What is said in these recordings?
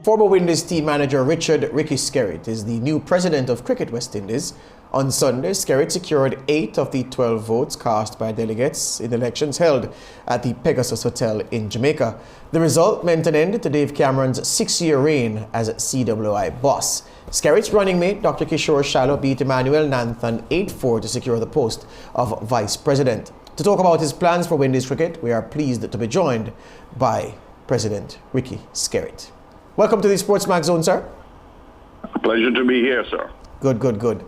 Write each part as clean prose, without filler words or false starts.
Former Windies team manager Ricky Skerritt is the new president of Cricket West Indies. On Sunday, Skerritt secured 8 of the 12 votes cast by delegates in elections held at the Pegasus Hotel in Jamaica. The result meant an end to Dave Cameron's 6-year reign as CWI boss. Skerritt's running mate, Dr. Kishore Shallow, beat Emmanuel Nanthan 8-4 to secure the post of vice president. To talk about his plans for Windies cricket, we are pleased to be joined by President Ricky Skerritt. Welcome to the SportsMax Zone, sir. A pleasure to be here, sir. Good.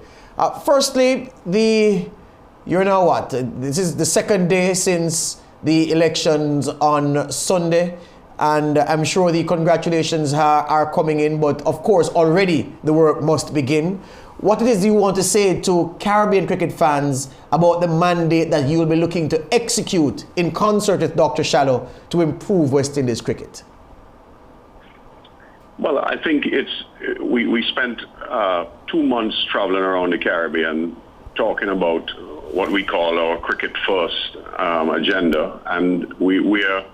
Firstly, you're now what? This is the second day since the elections on Sunday, and I'm sure the congratulations are coming in, but of course already the work must begin. What it is you want to say to Caribbean cricket fans about the mandate that you will be looking to execute in concert with Dr. Shallow to improve West Indies cricket? Well, I think we spent 2 months traveling around the Caribbean talking about what we call our cricket first agenda, and we're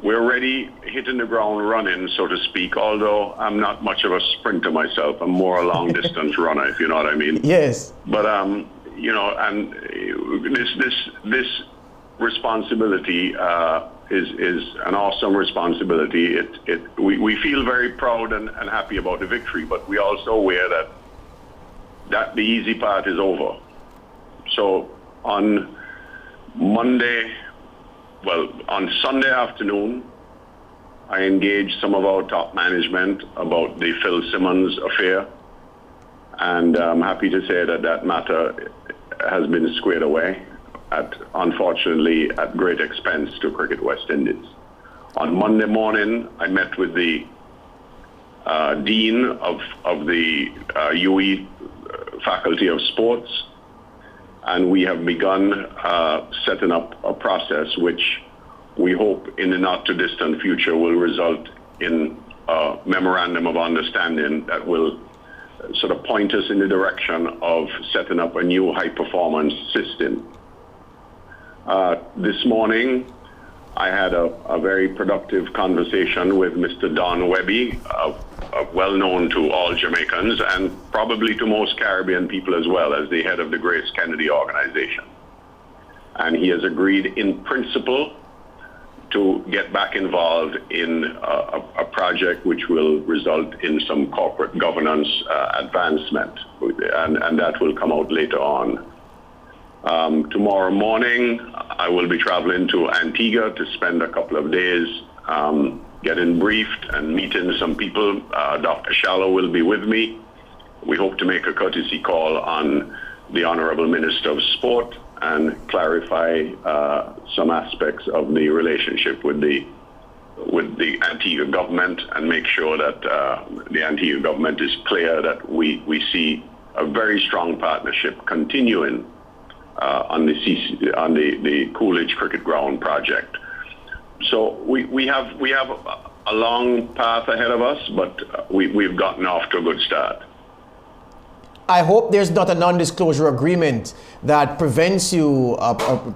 already hitting the ground running, so to speak, although I'm not much of a sprinter myself. I'm more a long distance runner, if you know what I mean. Yes. But and this responsibility is an awesome responsibility. We feel very proud and happy about the victory, but we also aware that the easy part is over. So on Sunday afternoon, I engaged some of our top management about the Phil Simmons affair, and I'm happy to say that matter has been squared away, unfortunately at great expense to Cricket West Indies. On Monday morning, I met with the Dean of the UE Faculty of Sports, and we have begun setting up a process which we hope in the not too distant future will result in a memorandum of understanding that will sort of point us in the direction of setting up a new high performance system. This morning, I had a very productive conversation with Mr. Don Webby, well known to all Jamaicans and probably to most Caribbean people as well, as the head of the Grace Kennedy organization. And he has agreed in principle to get back involved in a project which will result in some corporate governance advancement, and that will come out later on. Tomorrow morning, I will be traveling to Antigua to spend a couple of days getting briefed and meeting some people. Dr. Shallow will be with me. We hope to make a courtesy call on the Honorable Minister of Sport and clarify some aspects of the relationship with the Antigua government, and make sure that the Antigua government is clear that we see a very strong partnership continuing on the Coolidge Cricket Ground project. So we have a long path ahead of us, but we've gotten off to a good start. I hope there's not a non-disclosure agreement that prevents you,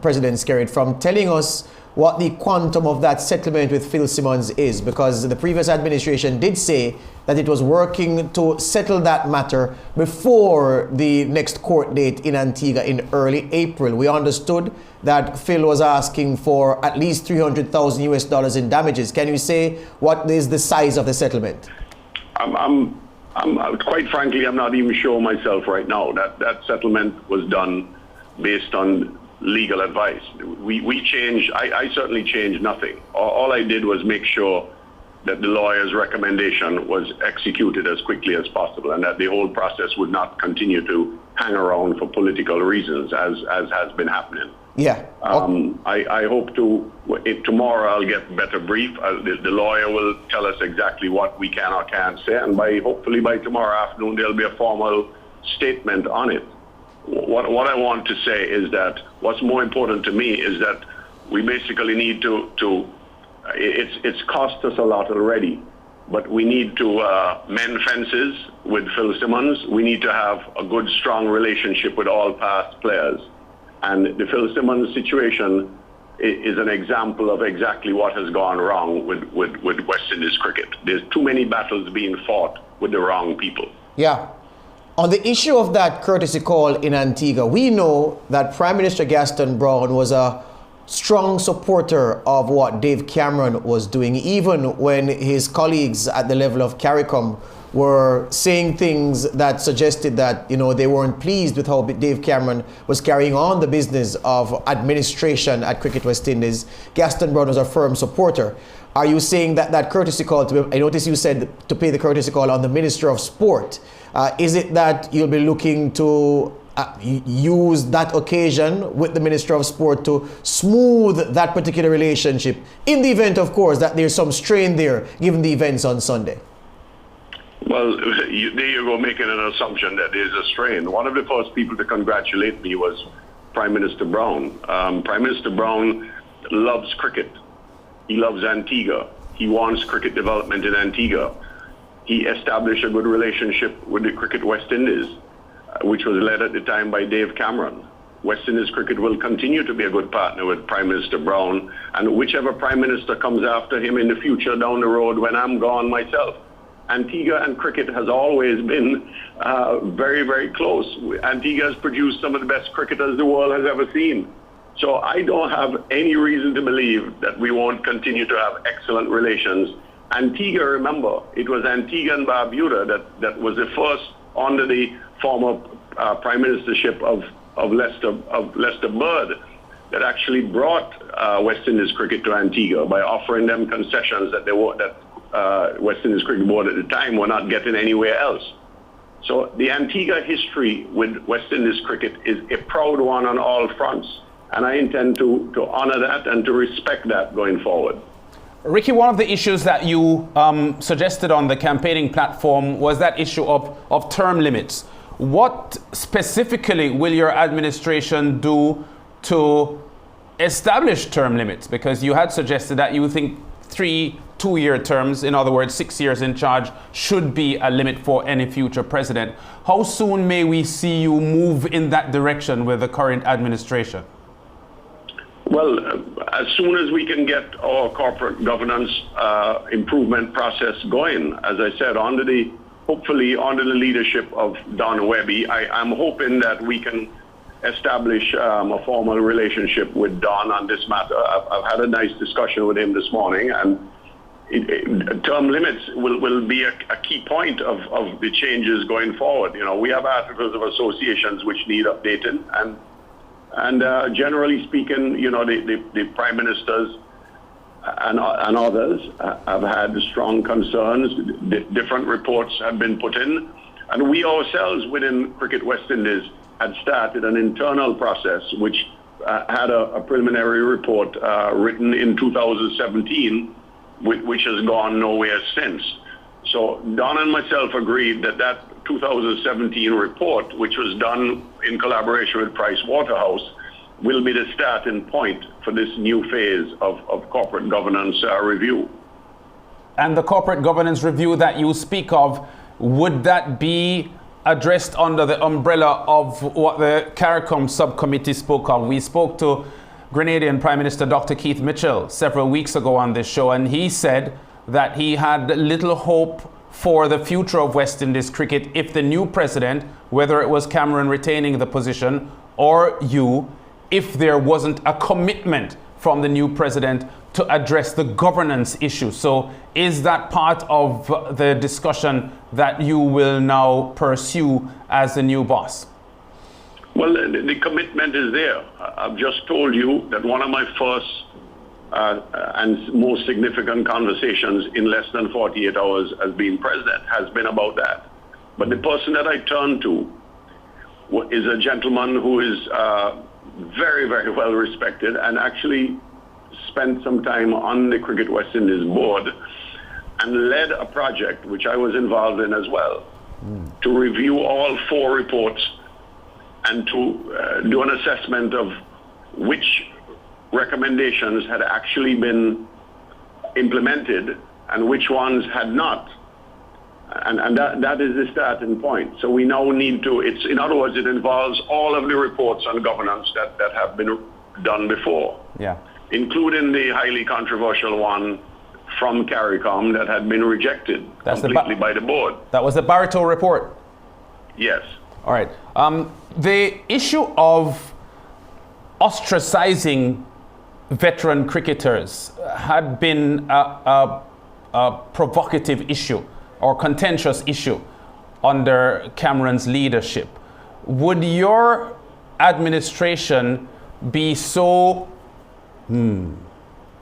President Skerritt, from telling us what the quantum of that settlement with Phil Simmons is, because the previous administration did say that it was working to settle that matter before the next court date in Antigua in early April. We understood that Phil was asking for at least $300,000 in damages. Can you say what is the size of the settlement? I'm quite frankly, I'm not even sure myself right now. That settlement was done based on legal advice. We changed, I certainly changed nothing. All I did was make sure that the lawyer's recommendation was executed as quickly as possible, and that the whole process would not continue to hang around for political reasons, as has been happening. Yeah. I hope tomorrow I'll get better brief. The lawyer will tell us exactly what we can or can't say, and hopefully by tomorrow afternoon there'll be a formal statement on it. What I want to say is that what's more important to me is that we basically need to it's cost us a lot already, but we need to mend fences with Phil Simmons. We need to have a good, strong relationship with all past players. And the Phil Simmons situation is an example of exactly what has gone wrong with West Indies cricket. There's too many battles being fought with the wrong people. Yeah. On the issue of that courtesy call in Antigua, we know that Prime Minister Gaston Browne was a strong supporter of what Dave Cameron was doing, even when his colleagues at the level of CARICOM were saying things that suggested that, you know, they weren't pleased with how Dave Cameron was carrying on the business of administration at Cricket West Indies. Gaston Browne was a firm supporter. Are you saying that that courtesy call, I noticed you said to pay the courtesy call on the Minister of Sport. Is it that you'll be looking to use that occasion with the Minister of Sport to smooth that particular relationship in the event, of course, that there's some strain there given the events on Sunday? Well, there you go, making an assumption that there's a strain. One of the first people to congratulate me was Prime Minister Browne. Prime Minister Browne loves cricket. He loves Antigua. He wants cricket development in Antigua. He established a good relationship with the Cricket West Indies, which was led at the time by Dave Cameron. West Indies cricket will continue to be a good partner with Prime Minister Browne, and whichever Prime Minister comes after him in the future down the road when I'm gone myself. Antigua and cricket has always been very, very close. Antigua has produced some of the best cricketers the world has ever seen. So I don't have any reason to believe that we won't continue to have excellent relations. Antigua, remember, it was Antigua and Barbuda that was the first under the former prime ministership of Lester Bird that actually brought West Indies cricket to Antigua by offering them concessions that West Indies Cricket Board at the time were not getting anywhere else. So the Antigua history with West Indies cricket is a proud one on all fronts, and I intend to honor that and to respect that going forward. Ricky, one of the issues that you suggested on the campaigning platform was that issue of term limits. What specifically will your administration do to establish term limits? Because you had suggested that you think 3 two-year terms, in other words, 6 years in charge, should be a limit for any future president. How soon may we see you move in that direction with the current administration? Well, as soon as we can get our corporate governance improvement process going, as I said, hopefully under the leadership of Don Webby, I'm hoping that we can establish a formal relationship with Don on this matter. I've had a nice discussion with him this morning, and term limits will be a key point of the changes going forward. You know, we have articles of associations which need updating, and generally speaking, you know, the prime ministers and others have had strong concerns. Different reports have been put in, and we ourselves within Cricket West Indies had started an internal process which had a preliminary report written in 2017, which has gone nowhere since. So Don and myself agreed that 2017 report, which was done in collaboration with Price Waterhouse, will be the starting point for this new phase of corporate governance review. And the corporate governance review that you speak of, would that be addressed under the umbrella of what the CARICOM subcommittee spoke of? We spoke to Grenadian Prime Minister Dr. Keith Mitchell several weeks ago on this show, and he said that he had little hope for the future of West Indies cricket if the new president, whether it was Cameron retaining the position or you, if there wasn't a commitment from the new president to address the governance issue. So is that part of the discussion that you will now pursue as the new boss? Well, the commitment is there. I've just told you that one of my first and most significant conversations in less than 48 hours as being president has been about that. But the person that I turn to is a gentleman who is very, very well respected and actually spent some time on the Cricket West Indies board and led a project which I was involved in as well, to review all 4 reports and to do an assessment of which recommendations had actually been implemented and which ones had not. And that is the starting point. So we now need to, in other words, it involves all of the reports on governance that have been done before. Yeah. including the highly controversial one from CARICOM that had been rejected completely by the board. That was the Barreto report? Yes. All right. The issue of ostracizing veteran cricketers had been a provocative issue or contentious issue under Cameron's leadership. Would your administration be so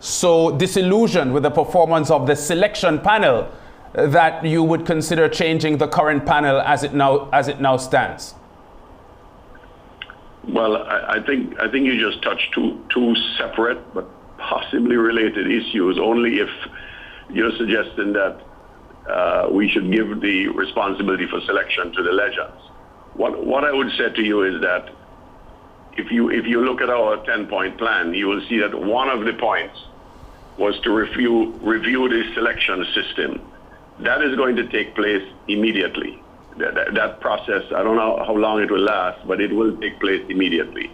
disillusioned with the performance of the selection panel that you would consider changing the current panel as it now stands? Well, I think you just touched two separate but possibly related issues. Only if you're suggesting that we should give the responsibility for selection to the legends. What I would say to you is that if you look at our 10-point plan, you will see that one of the points was to review the selection system. That is going to take place immediately. That process, I don't know how long it will last, but it will take place immediately.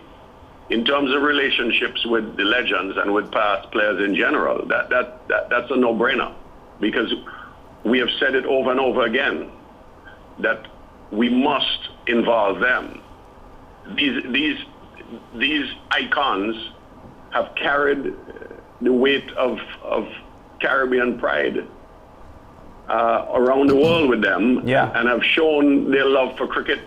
In terms of relationships with the legends and with past players in general, that's a no-brainer, because we have said it over and over again that we must involve them. These icons have carried the weight of Caribbean pride around the world with them, and have shown their love for cricket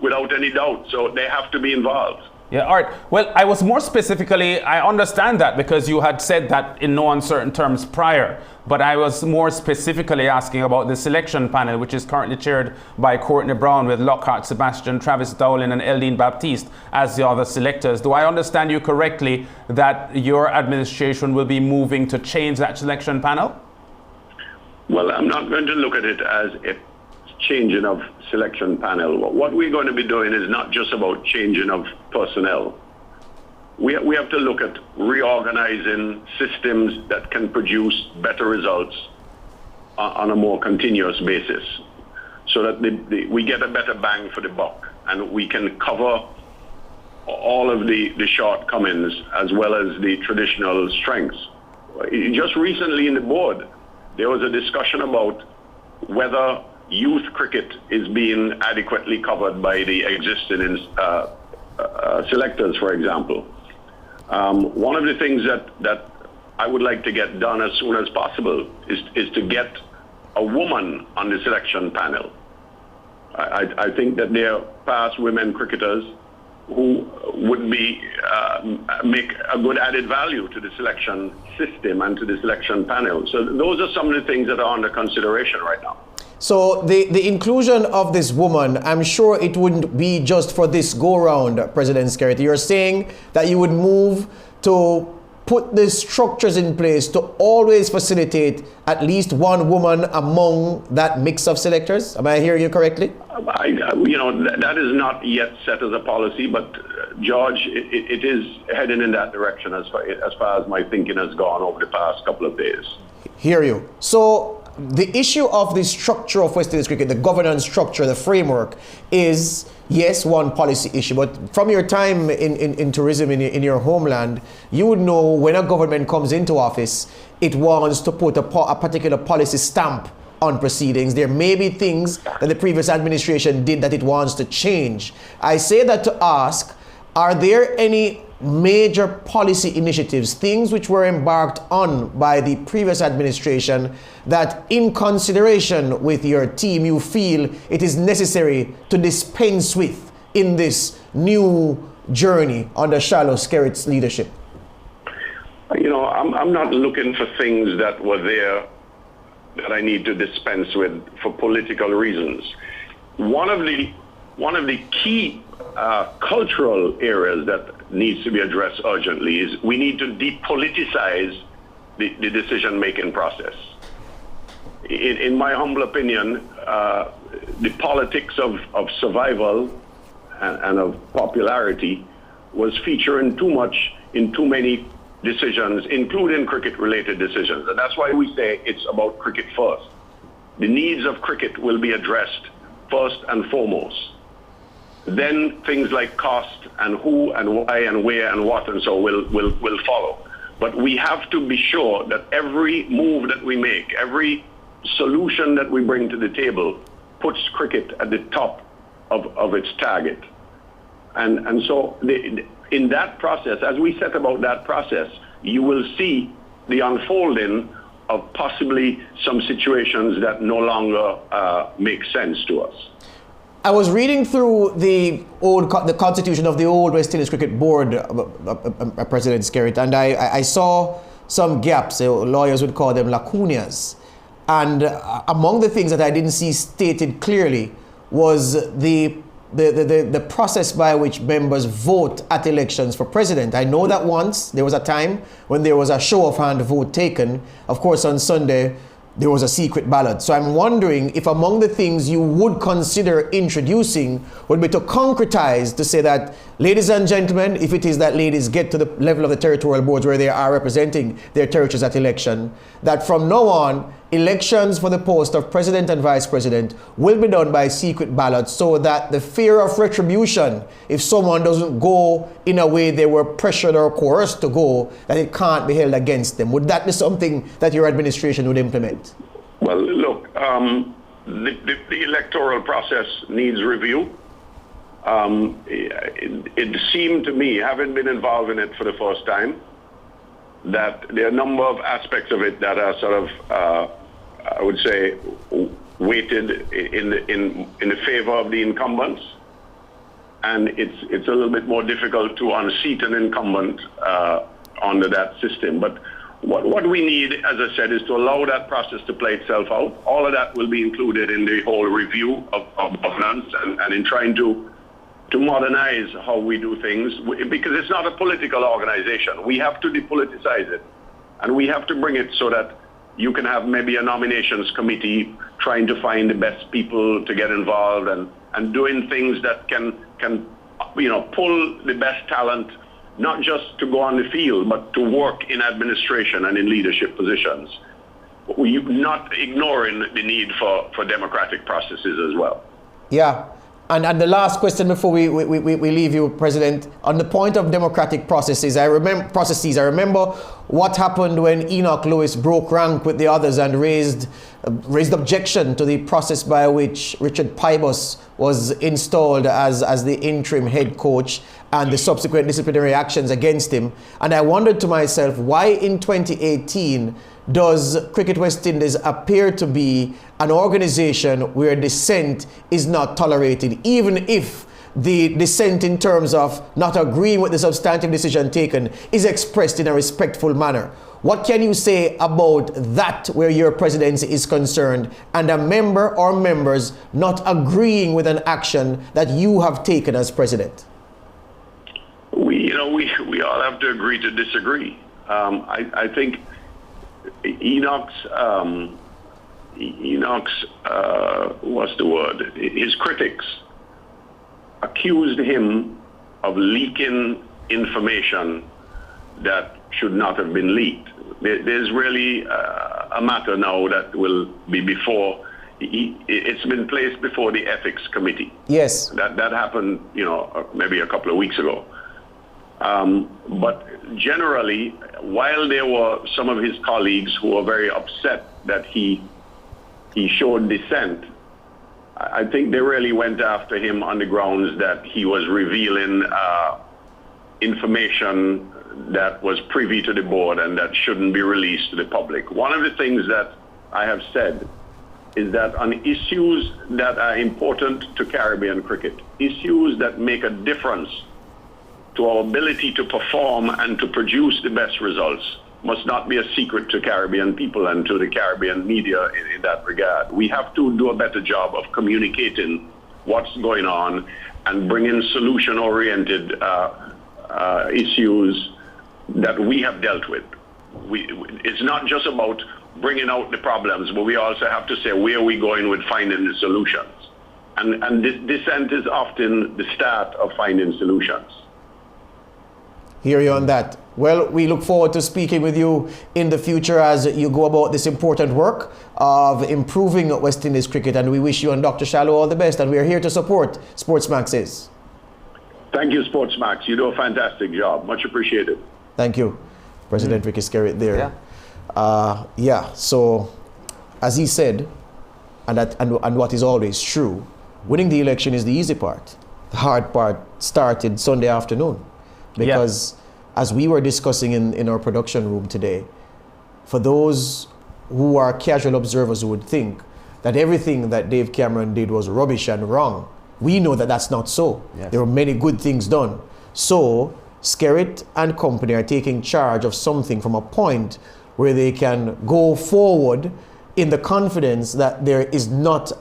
without any doubt. So they have to be involved. Yeah, all right. Well, I was more specifically, I understand that because you had said that in no uncertain terms prior, but I was more specifically asking about the selection panel, which is currently chaired by Courtney Brown with Lockhart Sebastian, Travis Dowling and Eldine Baptiste as the other selectors. Do I understand you correctly that your administration will be moving to change that selection panel? Well, I'm not going to look at it as a changing of selection panel. What we're going to be doing is not just about changing of personnel. We have to look at reorganizing systems that can produce better results on a more continuous basis, so that we get a better bang for the buck and we can cover all of the shortcomings as well as the traditional strengths. Just recently in the board, there was a discussion about whether youth cricket is being adequately covered by the existing selectors, for example. One of the things that I would like to get done as soon as possible is to get a woman on the selection panel. I think that there are past women cricketers who would be make a good added value to the selection system and to the selection panel. So those are some of the things that are under consideration right now. So the inclusion of this woman, I'm sure it wouldn't be just for this go-round, President Skerritt. You're saying that you would move to put the structures in place to always facilitate at least one woman among that mix of selectors? Am I hearing you correctly? That is not yet set as a policy, but George, it is heading in that direction as far as my thinking has gone over the past couple of days. Hear you. So the issue of the structure of West Indies cricket, the governance structure, the framework is, yes, one policy issue. But from your time in tourism in your homeland, you would know when a government comes into office, it wants to put a particular policy stamp on proceedings. There may be things that the previous administration did that it wants to change. I say that to ask, are there any major policy initiatives, things which were embarked on by the previous administration that in consideration with your team you feel it is necessary to dispense with in this new journey under Shiloh Skerritt's leadership? I'm not looking for things that were there that I need to dispense with for political reasons. One of the key cultural areas that needs to be addressed urgently is we need to depoliticize the decision-making process. In my humble opinion, the politics of survival and of popularity was featuring too much in too many decisions, including cricket-related decisions. And that's why we say it's about cricket first. The needs of cricket will be addressed first and foremost. Then things like cost and who and why and where and what and so will follow. But we have to be sure that every move that we make, every solution that we bring to the table puts cricket at the top of its target. And so in that process, as we set about that process, you will see the unfolding of possibly some situations that no longer make sense to us. I was reading through the constitution of the old West Indies Cricket Board, President Skerritt, and I saw some gaps. Lawyers would call them lacunas. And among the things that I didn't see stated clearly was the process by which members vote at elections for president. I know that once there was a time when there was a show of hand vote taken. Of course, on Sunday, there was a secret ballot. So I'm wondering if among the things you would consider introducing would be to concretize, to say that, ladies and gentlemen, if it is that ladies get to the level of the territorial boards where they are representing their territories at election, that from now on, elections for the post of president and vice president will be done by secret ballot, so that the fear of retribution, if someone doesn't go in a way they were pressured or coerced to go, that it can't be held against them. Would that be something that your administration would implement? Well, look, the electoral process needs review. It seemed to me, having been involved in it for the first time, that there are a number of aspects of it that are sort of, I would say, weighted in the favor of the incumbents, and it's a little bit more difficult to unseat an incumbent under that system. But what we need, as I said, is to allow that process to play itself out. All of that will be included in the whole review of governance and in trying to modernize how we do things, because it's not a political organization. We have to depoliticize it, and we have to bring it so that you can have maybe a nominations committee trying to find the best people to get involved and doing things that can pull the best talent, not just to go on the field, but to work in administration and in leadership positions. We're not ignoring the need for democratic processes as well. Yeah. And the last question before we leave you, President, on the point of democratic processes, I remember what happened when Enoch Lewis broke rank with the others and raised objection to the process by which Richard Pybus was installed as the interim head coach and the subsequent disciplinary actions against him. And I wondered to myself, why in 2018 does Cricket West Indies appear to be an organization where dissent is not tolerated, even if the dissent in terms of not agreeing with the substantive decision taken is expressed in a respectful manner? What can you say about that where your presidency is concerned and a member or members not agreeing with an action that you have taken as president? We all have to agree to disagree. I think Enoch's what's the word? His critics accused him of leaking information that should not have been leaked. There's really a matter now that will be before. It's been placed before the ethics committee. Yes. That happened, maybe a couple of weeks ago. But generally, while there were some of his colleagues who were very upset that he showed dissent, I think they really went after him on the grounds that he was revealing information that was privy to the board and that shouldn't be released to the public. One of the things that I have said is that on issues that are important to Caribbean cricket, issues that make a difference to our ability to perform and to produce the best results, must not be a secret to Caribbean people and to the Caribbean media in that regard. We have to do a better job of communicating what's going on and bringing solution-oriented issues that we have dealt with. It's not just about bringing out the problems, but we also have to say where we're going with finding the solutions. And this dissent is often the start of finding solutions. Hear you on that. Well, we look forward to speaking with you in the future as you go about this important work of improving West Indies cricket, and we wish you and Dr. Shallow all the best, and we are here to support SportsMax. Thank you, SportsMax. You do a fantastic job. Much appreciated. Thank you. President Ricky Skerritt there. Yeah. So, as he said, and what is always true, winning the election is the easy part. The hard part started Sunday afternoon. Because as we were discussing in our production room today, for those who are casual observers who would think that everything that Dave Cameron did was rubbish and wrong, we know that that's not so. Yes. There were many good things done. So Skerritt and company are taking charge of something from a point where they can go forward in the confidence that there is not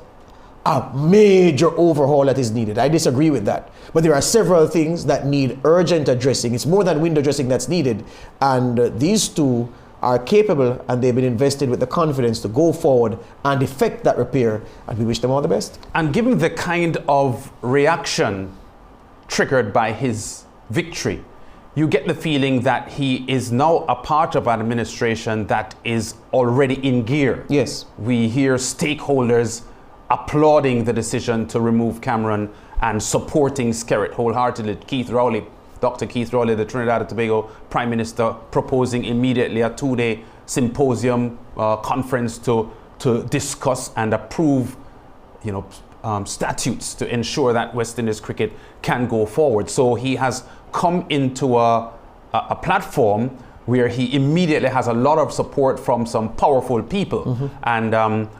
a major overhaul that is needed. I disagree with that. But there are several things that need urgent addressing. It's more than window dressing that's needed. And these two are capable, and they've been invested with the confidence to go forward and effect that repair, and we wish them all the best. And given the kind of reaction triggered by his victory, you get the feeling that he is now a part of an administration that is already in gear. Yes. We hear stakeholders applauding the decision to remove Cameron and supporting Skerritt wholeheartedly. Dr. Keith Rowley, the Trinidad and Tobago Prime Minister, proposing immediately a 2-day symposium conference to discuss and approve, statutes to ensure that West Indies cricket can go forward. So he has come into a platform where he immediately has a lot of support from some powerful people, and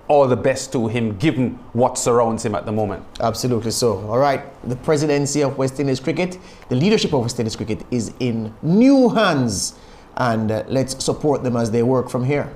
all the best to him given what surrounds him at the moment. Absolutely so. All right, the presidency of West Indies cricket, the leadership of West Indies cricket is in new hands, and let's support them as they work from here.